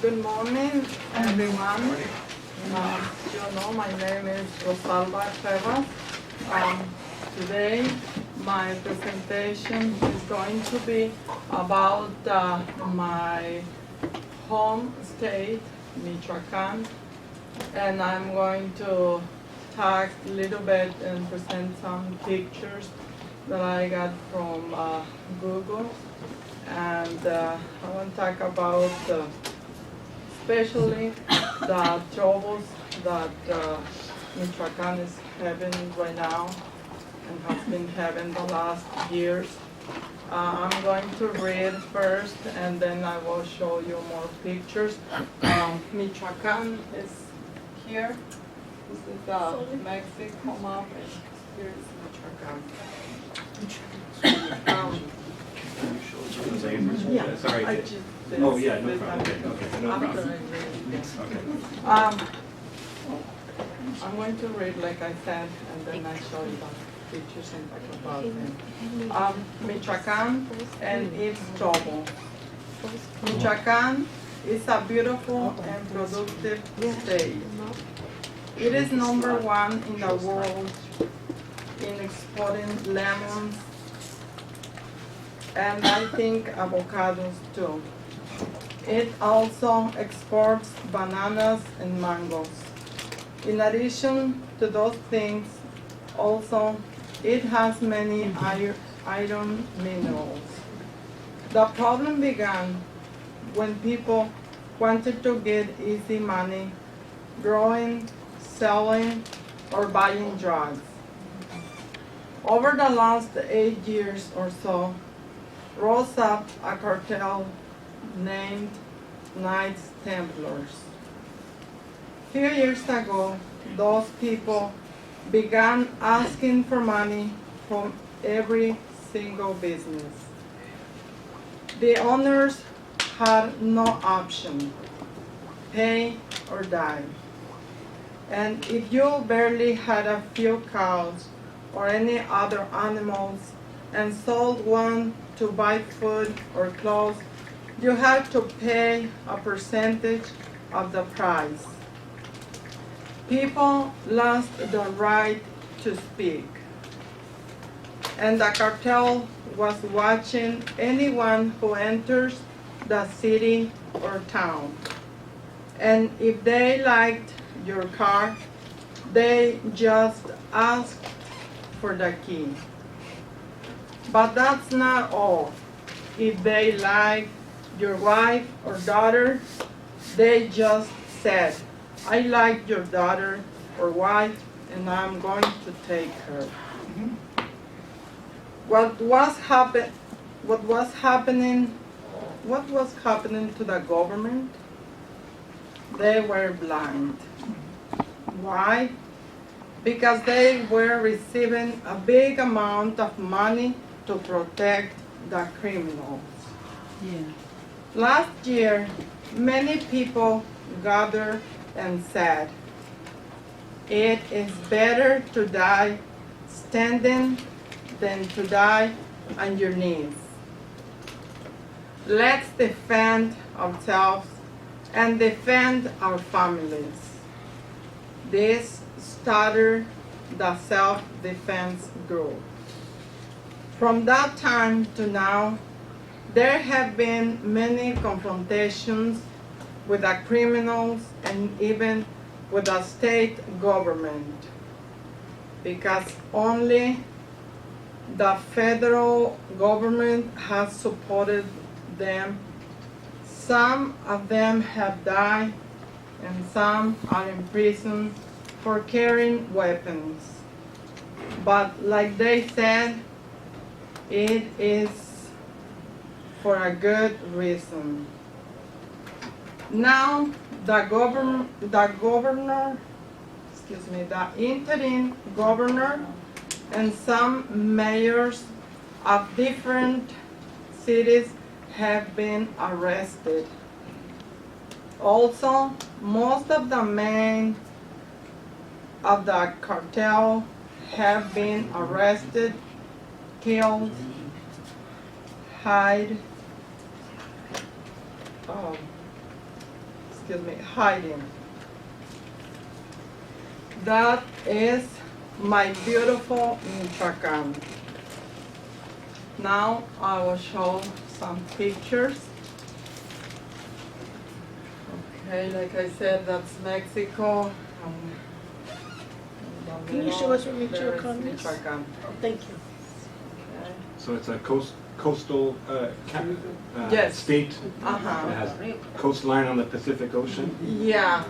Good morning, everyone. My name is Rosalba1. Today, my presentation is going to be about my home state, Michoacan, and I'm going to talk a little bit and present some pictures that I got from Google. And I want to talk about especially the troubles that Michoacan is having right now and has been having the last years. I'm going to read first and then I will show you more pictures. Michoacan is here. This is the Mexico map and here is Michoacan. Yeah, sorry. I just did Oh, yeah, no this problem. Okay, no after problem. I read this. Okay. I'm going to read like I said, and then I show you the pictures and talk about them. Michoacan and its trouble. Michoacan is a beautiful and productive state. It is #1 in the world in exporting lemons, and I think avocados too. It also exports bananas and mangoes. In addition to those things, also it has many iron minerals. The problem began when people wanted to get easy money growing, selling, or buying drugs. Over the last 8 years or so, rose up a cartel named Knights Templars. Few years ago, those people began asking for money from every single business. The owners had no option, pay or die. And if you barely had a few cows or any other animals and sold one to buy food or clothes, you had to pay a percentage of the price. People lost the right to speak, and the cartel was watching anyone who enters the city or town. And if they liked your car, they just asked for the key. But that's not all. If they like your wife or daughter, they just said, I like your daughter or wife and I'm going to take her. What was happening to the government? They were blind. Why? Because they were receiving a big amount of money to protect the criminals. Yeah. Last year, many people gathered and said, it is better to die standing than to die on your knees. Let's defend ourselves and defend our families. This started the self-defense group. From that time to now, there have been many confrontations with the criminals and even with the state government, because only the federal government has supported them. Some of them have died and some are in prison for carrying weapons. But like they said, it is for a good reason. Now the interim governor and some mayors of different cities have been arrested. Also, most of the men of the cartel have been arrested, killed, hide, hiding. That is my beautiful Michoacan. Now I will show some pictures. Okay, like I said, that's Mexico. Can you show us where There is Michoacan is? Michoacan. Oh, thank you. Okay. So it's a coastal Yes. state. Uh-huh. It has coastline on the Pacific Ocean. Yeah.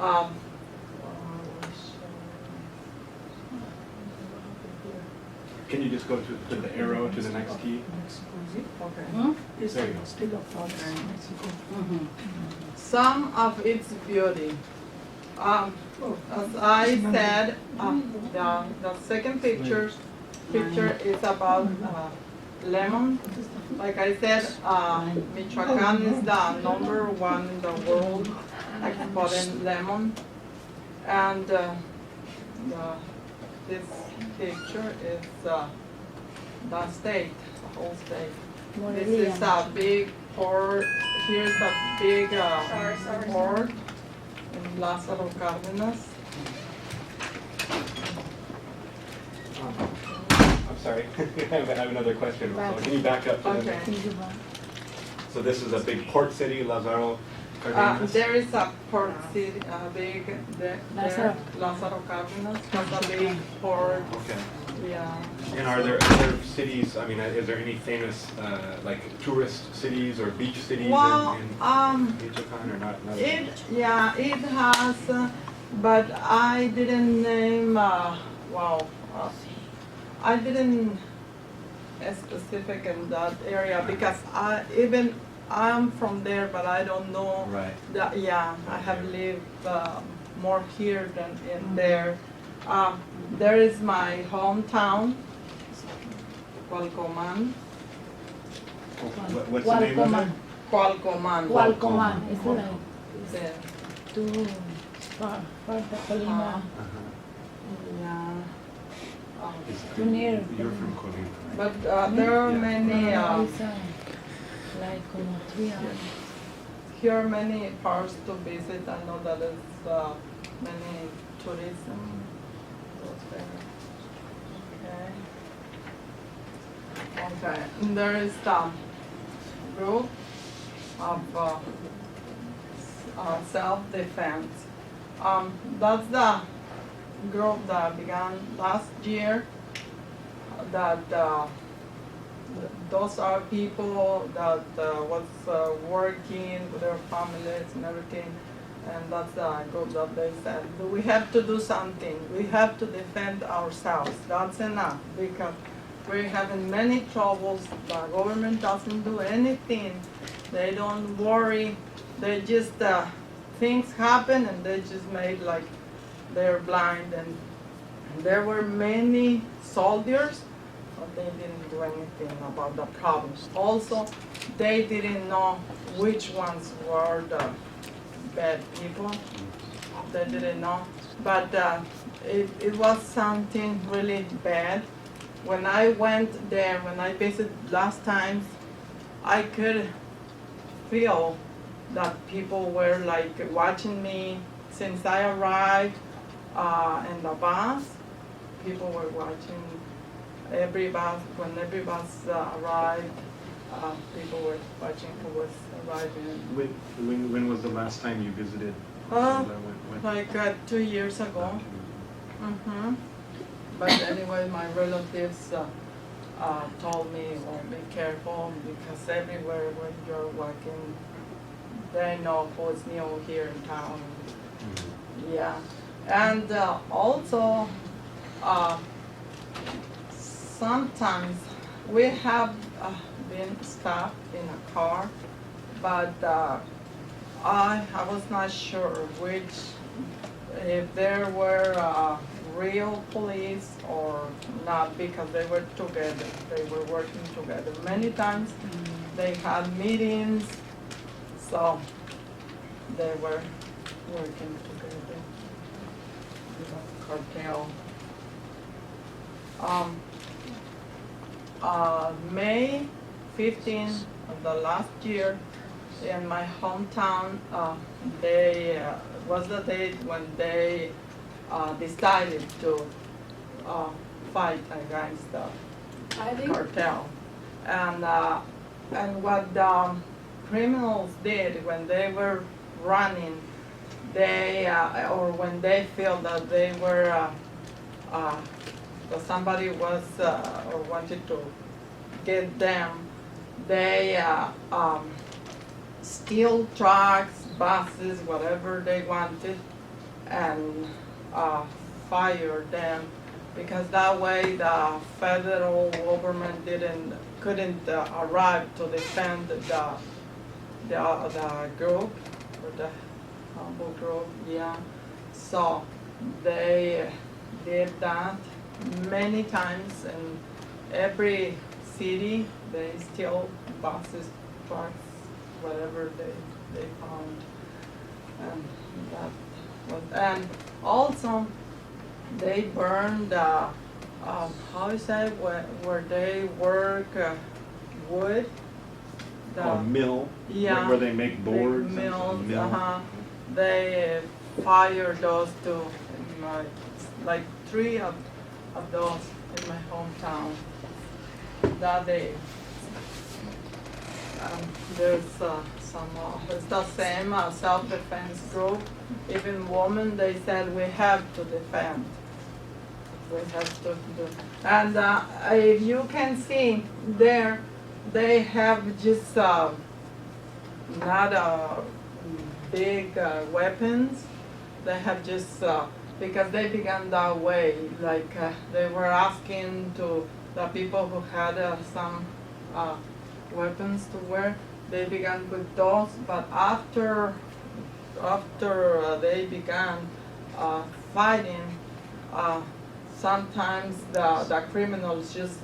Right. Can you just go to the arrow to the next key? Okay. There you go. Some of its beauty. As I said, the second picture is about lemon. Like I said, Michoacan is the #1 in the world exporting lemon. And this picture is the state, the whole state. This is a big port. Here's a big port in Lázaro Cárdenas. I'm sorry. I have another question. So can you back up? To Okay. So this is a big port city, Lázaro Cárdenas. There is a port city, big there, Lázaro Cárdenas. That's a big port. Okay. Yeah. And are there other cities? I mean, is there any famous like tourist cities or beach cities Well, in Michoacan or not? it has, but I didn't name. I didn't specific in that area because I'm from there, but I don't know. Right. That, yeah, I have lived more here than in there. There is my hometown, Cualcomán. What's the name of it? Cualcomán. Cualcomán. It's like Yeah. too far the Colima. Yeah. Too near. You're from Colima, right? But there are many. It's like como 3 hours. Here are many parts to visit. I know that there's many tourism. Goes there. Okay. And there is the group of self-defense. That's the group that began last year. That those are people that was working with their families and everything, and that's the group that they said we have to do something. We have to defend ourselves. That's enough because we're having many troubles. The government doesn't do anything. They don't worry. They just things happen and they just made like they're blind. And there were many soldiers, but they didn't do anything about the problems. Also, they didn't know which ones were the bad people. They didn't know. But it was something really bad. When I went there, when I visited last time, I could feel that people were like watching me since I arrived in the bus. People were watching every bus. When every bus arrived, people were watching who was arriving. When was the last time you visited? Like 2 years ago. Mm-hmm. But anyway, my relatives told me, well, be careful because everywhere when you're walking, they know who's new here in town. Mm-hmm. Yeah. And also, sometimes we have been stopped in a car, but I was not sure if there were real police or not because they were together. They were working together. Many times they had meetings, so they were working together. Cartel. May 15th of the last year, in my hometown, they was the date when they decided to fight against the cartel, and what the criminals did when they were running, they or when they feel that they were that somebody was or wanted to get them, they steal trucks, buses, whatever they wanted, and fire them, because that way the federal government couldn't arrive to defend the group, or the humble group, yeah. So they did that many times in every city. They steal buses, trucks, whatever they found, and that was, and also they burned how you say, where they work wood. A mill, Yeah, where they make boards. big mills. Mill. They fire those two, like 3 of those in my hometown that day. There's some, it's the same self-defense group. Even women, they said we have to defend. We have to do. And if you can see there, they have just not big weapons. They have just, because they began that way, like they were asking to the people who had some weapons to wear, they began with those, but after they began fighting, sometimes the criminals just